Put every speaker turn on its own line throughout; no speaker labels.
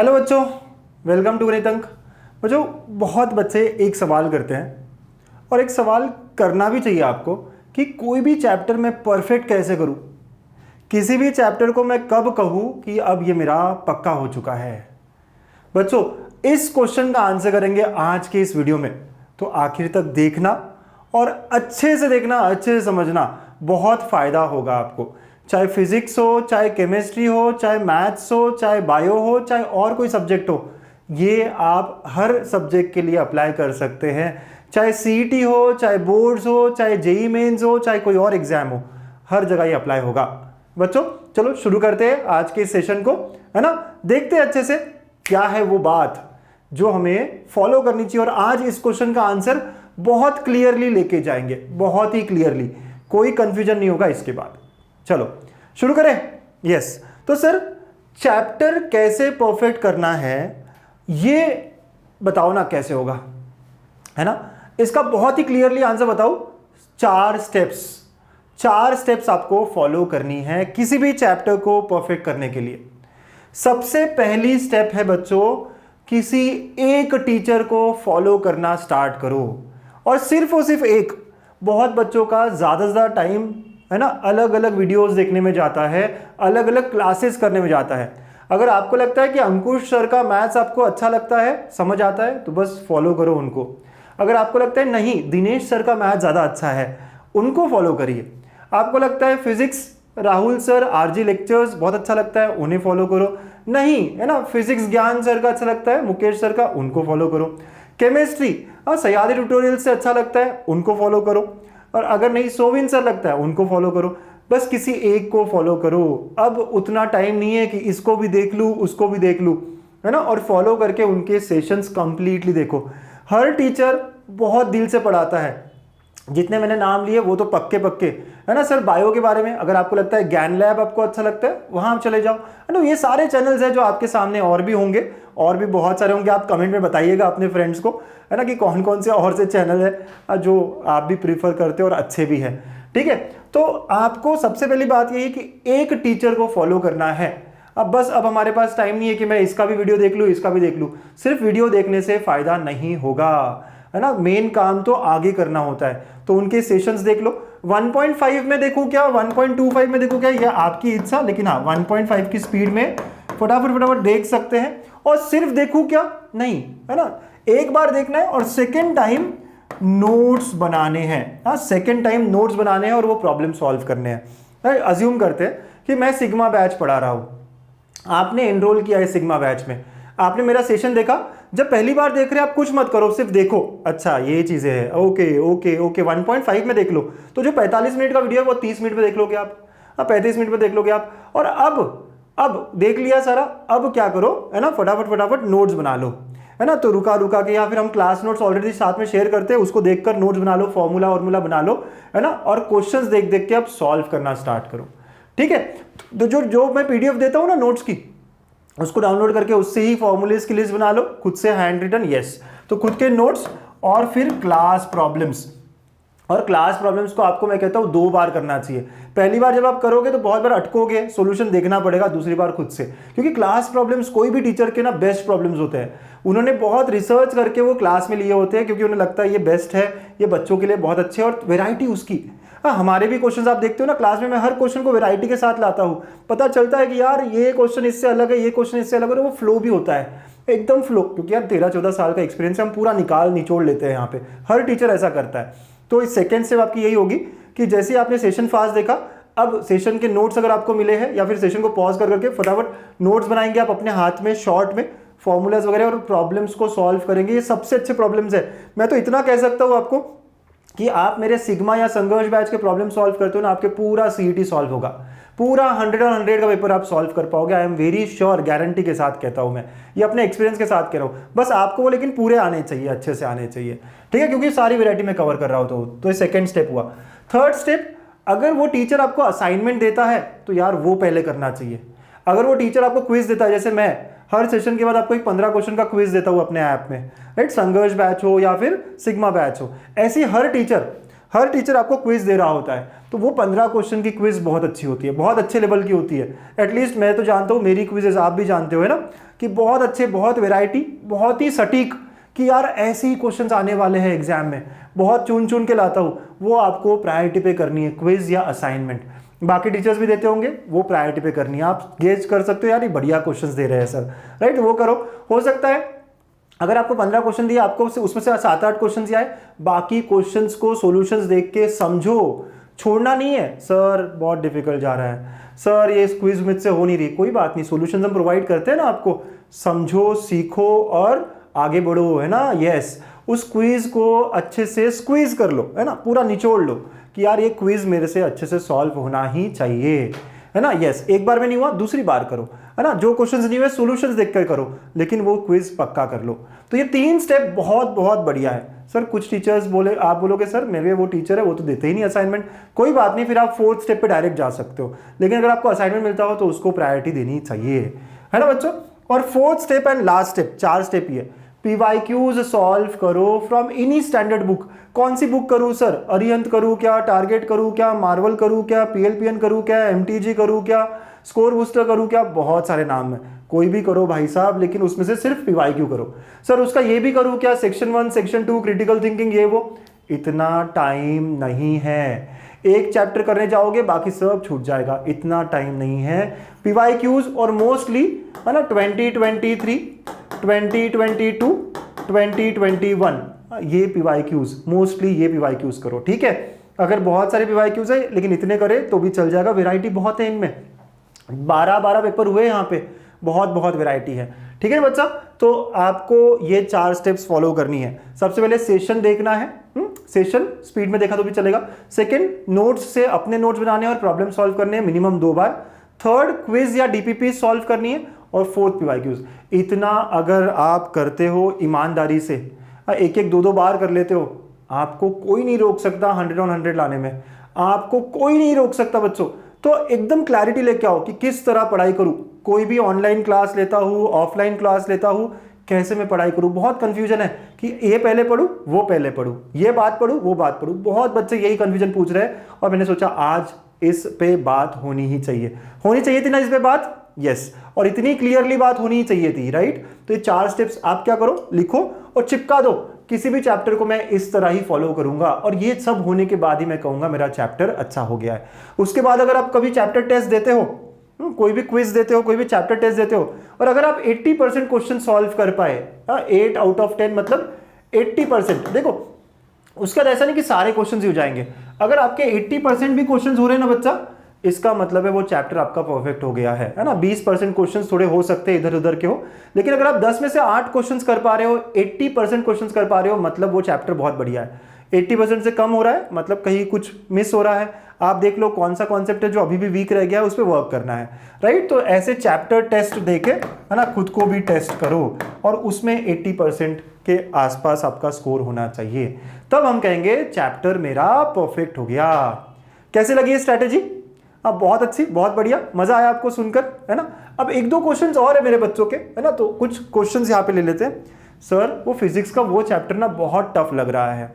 Hello बच्चों, welcome to गणित अंक। बच्चों, बहुत बच्चे एक सवाल करते हैं और एक सवाल करना भी चाहिए आपको कि कोई भी चैप्टर मैं परफेक्ट कैसे करूं, किसी भी चैप्टर को मैं कब कहूं कि अब ये मेरा पक्का हो चुका है। बच्चों, इस क्वेश्चन का आंसर करेंगे आज के इस वीडियो में, तो आखिर तक देखना और अच्छे से देखना, अच्छे से समझना, बहुत फायदा होगा आपको। चाहे फिजिक्स हो, चाहे केमिस्ट्री हो, चाहे मैथ्स हो, चाहे बायो हो, चाहे और कोई सब्जेक्ट हो, ये आप हर सब्जेक्ट के लिए अप्लाई कर सकते हैं। चाहे सीईटी हो, चाहे बोर्ड्स हो, चाहे जेईई मेंस हो, चाहे कोई और एग्जाम हो, हर जगह ये अप्लाई होगा। बच्चों चलो शुरू करते हैं आज के सेशन को, है ना। देखते हैं अच्छे से क्या है वो बात जो हमें फॉलो करनी चाहिए। और आज इस क्वेश्चन का आंसर बहुत क्लियरली लेके जाएंगे, बहुत ही क्लियरली, कोई कंफ्यूजन नहीं होगा इसके बाद। चलो शुरू करें। यस, तो सर चैप्टर कैसे परफेक्ट करना है ये बताओ ना, कैसे होगा, है ना। इसका बहुत ही क्लियरली आंसर बताओ। चार स्टेप्स आपको फॉलो करनी है किसी भी चैप्टर को परफेक्ट करने के लिए। सबसे पहली स्टेप है बच्चों, किसी एक टीचर को फॉलो करना स्टार्ट करो, और सिर्फ एक। बहुत बच्चों का ज़्यादा से ज़्यादा टाइम, है ना, अलग अलग वीडियोस देखने में जाता है, अलग अलग क्लासेस करने में जाता है। अगर आपको लगता है कि अंकुश सर का मैथ्स आपको अच्छा लगता है, समझ आता है, तो बस फॉलो करो उनको। अगर आपको लगता है नहीं दिनेश सर का मैथ्स ज़्यादा अच्छा है, उनको फॉलो करिए। आपको लगता है physics Rahul sir RG lectures बहुत अच्छा लगता है, उन्हें फॉलो करो। नहीं, है ना, फिजिक्स ज्ञान सर का अच्छा लगता है, मुकेश सर का, उनको फॉलो करो। केमिस्ट्री सयादी ट्यूटोरियल से अच्छा लगता है, उनको फॉलो करो। और अगर नहीं सोविन सर लगता है, उनको फॉलो करो। बस किसी एक को फॉलो करो। अब उतना टाइम नहीं है कि इसको भी देख लूँ, उसको भी देख लूँ, है ना। और फॉलो करके उनके सेशंस कंप्लीटली देखो। हर टीचर बहुत दिल से पढ़ाता है, जितने मैंने नाम लिए वो तो पक्के पक्के, है ना। सर बायो के बारे में अगर आपको लगता है ज्ञान लैब आपको अच्छा लगता है, वहाँ आप चले जाओ, है ना। ये सारे चैनल्स हैं जो आपके सामने, और भी होंगे, और भी बहुत सारे होंगे। आप कमेंट में बताइएगा अपने फ्रेंड्स को, है ना, कि कौन कौन से और से चैनल है जो आप भी प्रीफर करते हो और अच्छे भी हैं, ठीक है। तो आपको सबसे पहली बात यही कि एक टीचर को फॉलो करना है। अब हमारे पास टाइम नहीं है कि मैं इसका भी वीडियो देख लूँ, इसका भी देख लूँ। सिर्फ वीडियो देखने से फायदा नहीं होगा, है ना। मेन काम तो आगे करना होता है। तो उनके सेशंस देख लो। 1.5 में देखूं क्या, 1.25 में देखूं क्या, यह आपकी इच्छा, लेकिन हाँ 1.5 की स्पीड में फटाफट देख सकते हैं। और सिर्फ देखूं क्या नहीं, है ना, एक बार देखना है और सेकेंड टाइम नोट्स बनाने हैं। हाँ, सेकेंड टाइम नोट्स बनाने हैं और वो प्रॉब्लम सॉल्व करने हैं। अज्यूम करते हैं कि मैं सिग्मा बैच पढ़ा रहा हूं, आपने एनरोल किया है सिग्मा बैच में, आपने मेरा सेशन देखा। जब पहली बार देख रहे हैं आप कुछ मत करो, सिर्फ देखो, अच्छा ये चीजें हैं, ओके ओके ओके। 1.5 में देख लो, तो जो 45 मिनट का वीडियो है वो 30 मिनट में देख लोगे आप, 35 मिनट में देख लोगे आप। और अब देख लिया सारा, अब क्या करो, है ना, फटाफट नोट्स बना लो, है ना। तो रुका के, या फिर हम क्लास नोट्स ऑलरेडी साथ में शेयर करते हैं, उसको देखकर नोट्स बना लो, फॉर्मूला बना लो, है ना। और क्वेश्चंस देख के अब सॉल्व करना स्टार्ट करो, ठीक है। तो जो मैं पीडीएफ देता हूं ना नोट्स की, उसको डाउनलोड करके उससे ही फॉर्मूलेस की लिस्ट बना लो, खुद से हैंड रिटन। यस, तो खुद के नोट्स और फिर क्लास प्रॉब्लम्स। और क्लास प्रॉब्लम्स को आपको मैं कहता हूं 2 बार करना चाहिए। पहली बार जब आप करोगे तो बहुत बार अटकोगे, सॉल्यूशन देखना पड़ेगा, दूसरी बार खुद से। क्योंकि क्लास प्रॉब्लम्स कोई भी टीचर के ना बेस्ट प्रॉब्लम्स होते हैं, उन्होंने बहुत रिसर्च करके वो क्लास में लिए होते हैं, क्योंकि उन्हें लगता है ये बेस्ट है, ये बच्चों के लिए बहुत अच्छे, और वेराइटी उसकी। हाँ, हमारे भी क्वेश्चंस आप देखते हो ना क्लास में, मैं हर क्वेश्चन को वैरायटी के साथ लाता हूँ। पता चलता है कि यार ये क्वेश्चन इससे अलग है, ये क्वेश्चन इससे अलग है, और वो फ्लो भी होता है एकदम फ्लो। क्योंकि यार 13-14 साल का एक्सपीरियंस है, हम पूरा निचोड़ लेते हैं यहाँ पे। हर टीचर ऐसा करता है। तो इस सेकेंड स्टेप आपकी यही होगी कि जैसे आपने सेशन फास्ट देखा, अब सेशन के नोट्स अगर आपको मिले हैं, या फिर सेशन को पॉज करके फटाफट नोट्स बनाएंगे आप अपने हाथ में, शॉर्ट में, फॉर्मूलाज वगैरह, और प्रॉब्लम्स को सॉल्व करेंगे। ये सबसे अच्छे प्रॉब्लम्स है। मैं तो इतना कह सकता हूँ आपको कि आप मेरे सिग्मा या संघर्ष बैच के प्रॉब्लम सॉल्व करते हो ना, आपके पूरा सीईटी सॉल्व होगा, पूरा 100 और 100 का पेपर आप सॉल्व कर पाओगे। I am very sure, guarantee के साथ कहता हूं मैं, ये अपने एक्सपीरियंस के साथ कह रहा हूं। बस आपको वो लेकिन पूरे आने चाहिए, अच्छे से आने चाहिए, ठीक है, क्योंकि सारी वैरायटी में कवर कर रहा हूं। तो ये सेकेंड स्टेप हुआ। थर्ड स्टेप, अगर वो टीचर आपको असाइनमेंट देता है तो यार वो पहले करना चाहिए। अगर वो टीचर आपको क्विज देता है, जैसे मैं हर सेशन के बाद आपको एक 15 क्वेश्चन का क्विज देता हूं अपने ऐप में, राइट, संघर्ष बैच हो या फिर सिग्मा बैच हो, ऐसी हर टीचर आपको क्विज दे रहा होता है। तो वो 15 क्वेश्चन की क्विज बहुत अच्छी होती है, बहुत अच्छे लेवल की होती है। एटलीस्ट मैं तो जानता हूँ, मेरी क्विजेज आप भी जानते हो है ना, कि बहुत अच्छे, बहुत वैरायटी, बहुत ही सटीक, कि यार ऐसे ही क्वेश्चंस आने वाले हैं एग्जाम में, बहुत चुन चुन के लाता हूँ, वो आपको प्रायोरिटी पे करनी है, क्विज या असाइनमेंट। बाकी टीचर्स भी देते होंगे, वो प्रायोरिटी पे करनी है। आप गेज कर सकते हो यार ये बढ़िया क्वेश्चंस दे रहे हैं सर, राइट, वो करो। हो सकता है अगर आपको 15 क्वेश्चन दिए, आपको उसमें से 7-8 क्वेश्चन आए, बाकी क्वेश्चंस को सॉल्यूशंस देख के समझो, छोड़ना नहीं है। सर बहुत डिफिकल्ट जा रहा है, सर ये क्विज मुझसे हो नहीं रही, कोई बात नहीं, सॉल्यूशंस हम प्रोवाइड करते हैं ना आपको। समझो, सीखो और आगे बढ़ो, है ना। यस, उस क्विज को अच्छे से स्क्वीज कर लो, है ना, पूरा निचोड़ लो कि यार ये क्विज मेरे से अच्छे से सॉल्व होना ही चाहिए, है ना। यस, एक बार में नहीं हुआ, दूसरी बार करो, है ना। जो क्वेश्चंस नहीं हुए सॉल्यूशंस देखकर करो, लेकिन वो क्विज पक्का कर लो। तो ये 3 स्टेप बहुत बहुत बढ़िया है। सर कुछ टीचर्स बोले, आप बोलोगे सर मेरे वो टीचर है वो तो देते ही नहीं असाइनमेंट, कोई बात नहीं, फिर आप 4th स्टेप पे डायरेक्ट जा सकते हो। लेकिन अगर आपको असाइनमेंट मिलता हो तो उसको प्रायोरिटी देनी चाहिए, है ना बच्चों। और 4th step and last step, 4 step ही है, PYQs सॉल्व करो फ्रॉम एनी स्टैंडर्ड बुक। कौन सी बुक करूं सर, अरिहंत करूं क्या, टारगेट करूं क्या, मार्वल करूं क्या, PLPN करूं क्या, MTG करूं क्या, स्कोर बूस्टर करूं क्या, बहुत सारे नाम है, कोई भी करो भाई साहब, लेकिन उसमें से सिर्फ PYQ करो। सर उसका ये भी करूं क्या, सेक्शन 1 सेक्शन 2 क्रिटिकल थिंकिंग, ये वो, इतना टाइम नहीं है। एक चैप्टर करने जाओगे बाकी सब छूट जाएगा, इतना टाइम नहीं है। PYQs और मोस्टली है ना 2023, 2022, 2021, ये PYQs, मोस्टली ये PYQs करो, ठीक है। अगर बहुत सारे PYQs है लेकिन इतने करे तो भी चल जाएगा, वेराइटी बहुत है इनमें, 12 पेपर हुए यहाँ पे, बहुत बहुत वेराइटी है, ठीक है बच्चा। तो आपको ये 4 स्टेप्स फॉलो करनी है। सबसे पहले सेशन देखना है, सेशन स्पीड में देखा तो भी चलेगा। सेकंड, नोट्स से अपने नोट्स बनाने और प्रॉब्लम सॉल्व करने हैं मिनिमम 2 बार। थर्ड, क्विज या DPP सॉल्व करनी है। और 4th PYQs। इतना अगर आप करते हो ईमानदारी से, एक एक 2-2 बार कर लेते हो, आपको कोई नहीं रोक सकता 100 on 100 लाने में, आपको कोई नहीं रोक सकता बच्चों। तो एकदम क्लैरिटी लेके आओ कि किस तरह पढ़ाई करूं। कोई भी ऑनलाइन क्लास लेता हूं, ऑफलाइन क्लास लेता हूं, कैसे मैं पढ़ाई करूं, बहुत कंफ्यूजन है कि ये पहले पढ़ूं, वो पहले पढ़ूं, ये बात पढ़ूं, वो बात पढ़ूं, बहुत बच्चे यही कंफ्यूजन पूछ रहे हैं। और मैंने सोचा आज इस पे बात होनी ही चाहिए, होनी चाहिए थी ना इस पे बात, यस, और इतनी क्लियरली बात होनी ही चाहिए थी, राइट। तो ये 4 स्टेप्स आप क्या करो, लिखो और चिपका दो। किसी भी चैप्टर को मैं इस तरह ही फॉलो करूंगा, और ये सब होने के बाद ही मैं कहूंगा मेरा चैप्टर अच्छा हो गया है। उसके बाद अगर आप कभी चैप्टर टेस्ट देते हो, कोई भी क्विज देते हो, कोई भी चैप्टर टेस्ट देते हो, और अगर आप 80% क्वेश्चन सॉल्व कर पाए, 8 out of 10 मतलब 80%, देखो उसका ऐसा नहीं कि सारे क्वेश्चन ही हो जाएंगे। अगर आपके 80% भी क्वेश्चन हो रहे हैं ना बच्चा, इसका मतलब है वो चैप्टर आपका परफेक्ट हो गया है ना। 20% क्वेश्चंस थोड़े हो सकते हैं इधर उधर के हो, लेकिन अगर आप 10 में से 8 क्वेश्चंस कर पा रहे हो, 80% क्वेश्चंस कर पा रहे हो, मतलब वो चैप्टर बहुत बढ़िया है। 80% से कम हो रहा है मतलब कहीं कुछ मिस हो रहा है। आप देख लो कौन सा कॉन्सेप्ट है जो अभी भी वीक रह गया है, उस पर वर्क करना है, राइट। तो ऐसे चैप्टर टेस्ट देके, है ना, खुद को भी टेस्ट करो और उसमें 80% के आसपास आपका स्कोर होना चाहिए, तब हम कहेंगे चैप्टर मेरा परफेक्ट हो गया। कैसे लगी ये स्ट्रैटेजी? अब बहुत अच्छी, बहुत बढ़िया, मजा आया आपको सुनकर, है ना। अब 1-2 क्वेश्चंस और है मेरे बच्चों के, है ना, तो कुछ क्वेश्चंस यहाँ पे ले लेते हैं। सर वो फिजिक्स का वो चैप्टर ना बहुत टफ लग रहा है,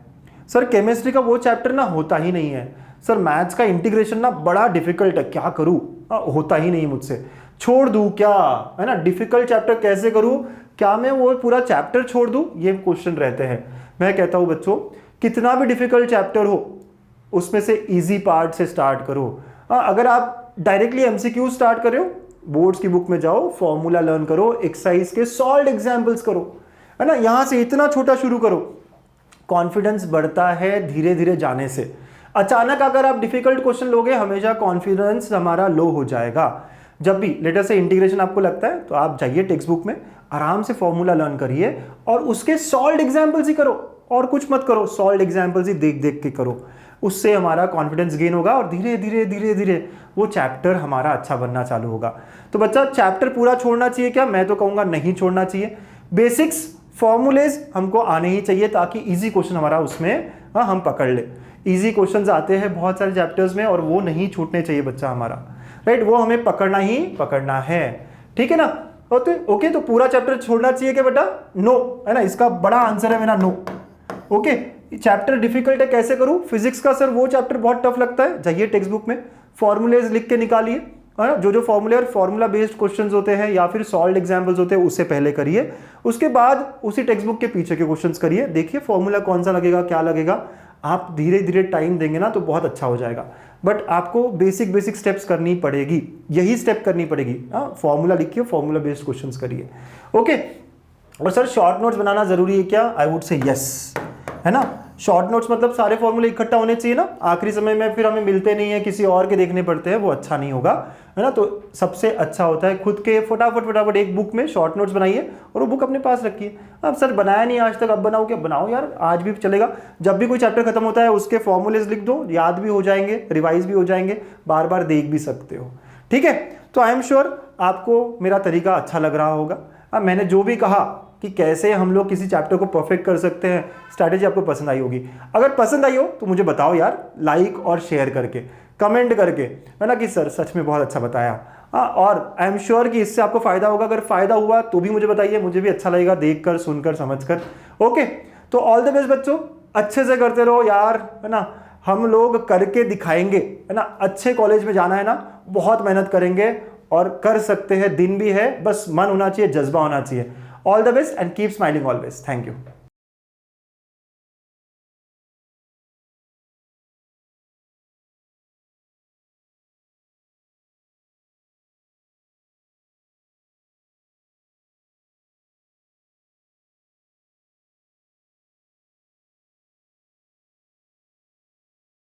सर केमिस्ट्री का वो चैप्टर ना होता ही नहीं है, सर मैथ्स का इंटीग्रेशन ना बड़ा डिफिकल्ट है, क्या करूँ, होता ही नहीं मुझसे, छोड़ दूँ क्या, है ना, डिफिकल्ट चैप्टर कैसे करूँ, क्या मैं वो पूरा चैप्टर छोड़ दूँ, ये क्वेश्चन रहते हैं। मैं कहता हूँ बच्चों, कितना भी डिफिकल्ट चैप्टर हो उसमें से ईजी पार्ट से स्टार्ट करो। अगर आप डायरेक्टली MCQ स्टार्ट कर रहे हो, बोर्ड्स की बुक में जाओ, फॉर्मूला लर्न करो, एक्सरसाइज के सॉल्व्ड एग्जांपल्स करो, है ना, यहां से इतना छोटा शुरू करो। कॉन्फिडेंस बढ़ता है धीरे धीरे जाने से। अचानक अगर आप डिफिकल्ट क्वेश्चन लोगे, हमेशा कॉन्फिडेंस हमारा लो हो जाएगा। जब भी लेटर से इंटीग्रेशन आपको लगता है तो आप जाइए टेक्स्ट बुक में, आराम से फॉर्मूला लर्न करिए और उसके सॉल्व्ड एग्जांपल्स ही करो, और कुछ मत करो, सॉल्व्ड एग्जांपल्स ही देख देख के करो। उससे हमारा कॉन्फिडेंस गेन होगा और धीरे धीरे धीरे धीरे वो चैप्टर हमारा अच्छा बनना चालू होगा। तो बच्चा चैप्टर पूरा छोड़ना चाहिए क्या? मैं तो कहूँगा नहीं छोड़ना चाहिए। बेसिक्स फॉर्मूलेज हमको आने ही चाहिए ताकि इजी क्वेश्चन हमारा उसमें हम पकड़ ले। इजी क्वेश्चंस आते हैं बहुत सारे चैप्टर्स में और वो नहीं छूटने चाहिए बच्चा हमारा, राइट, वो हमें पकड़ना ही पकड़ना है, ठीक है ना। ओके, तो पूरा चैप्टर छोड़ना चाहिए क्या बेटा? नो, है ना, इसका बड़ा आंसर है मेरा नो। ओके, चैप्टर डिफिकल्ट है कैसे करूं? फिजिक्स का सर वो चैप्टर बहुत टफ लगता है, जाइए टेक्स्ट बुक में फॉर्मूलेज लिख के निकालिए, है ना, जो फॉर्मूले और फॉर्मूला बेस्ड क्वेश्चंस होते हैं या फिर सॉल्व्ड एग्जांपल्स होते हैं उससे पहले करिए, उसके बाद उसी टेक्स्ट बुक के पीछे के क्वेश्चंस करिए, देखिए फॉर्मूला कौन सा लगेगा, क्या लगेगा। आप धीरे धीरे टाइम देंगे ना तो बहुत अच्छा हो जाएगा, बट आपको बेसिक स्टेप्स करनी पड़ेगी, यही स्टेप करनी पड़ेगी। फॉर्मूला लिखिए, फॉर्मूला बेस्ड क्वेश्चंस करिए, ओके। और सर शॉर्ट नोट्स बनाना जरूरी है क्या? आई वुड से यस, है ना। शॉर्ट नोट्स मतलब सारे फॉर्मूले इकट्ठा होने चाहिए ना, आखिरी समय में फिर हमें मिलते नहीं है, किसी और के देखने पड़ते हैं, वो अच्छा नहीं होगा, है ना। तो सबसे अच्छा होता है खुद के फटाफट एक बुक में शॉर्ट नोट्स बनाइए और वो बुक अपने पास रखिए। अब सर बनाया नहीं आज तक, अब बनाओ क्या? बनाओ यार, आज भी चलेगा। जब भी कोई चैप्टर खत्म होता है उसके फॉर्मूलेज लिख दो, याद भी हो जाएंगे, रिवाइज भी हो जाएंगे, बार बार देख भी सकते हो, ठीक है। तो आई एम श्योर आपको मेरा तरीका अच्छा लग रहा होगा। अब मैंने जो भी कहा कि कैसे हम लोग किसी चैप्टर को परफेक्ट कर सकते हैं, स्ट्रैटेजी आपको पसंद आई होगी। अगर पसंद आई हो तो मुझे बताओ यार, लाइक और शेयर करके, कमेंट करके, है ना, कि सर सच में बहुत अच्छा बताया। और आई एम श्योर कि इससे आपको फायदा होगा। अगर फायदा हुआ तो भी मुझे बताइए, मुझे भी अच्छा लगेगा देखकर, सुनकर, समझकर, ओके। तो ऑल द बेस्ट बच्चों, अच्छे से करते रहो यार, है ना, हम लोग करके दिखाएंगे, है ना। अच्छे कॉलेज में जाना है ना, बहुत मेहनत करेंगे और कर सकते हैं, दिन भी है, बस मन होना चाहिए, जज्बा होना चाहिए। All the best and keep smiling always. Thank you.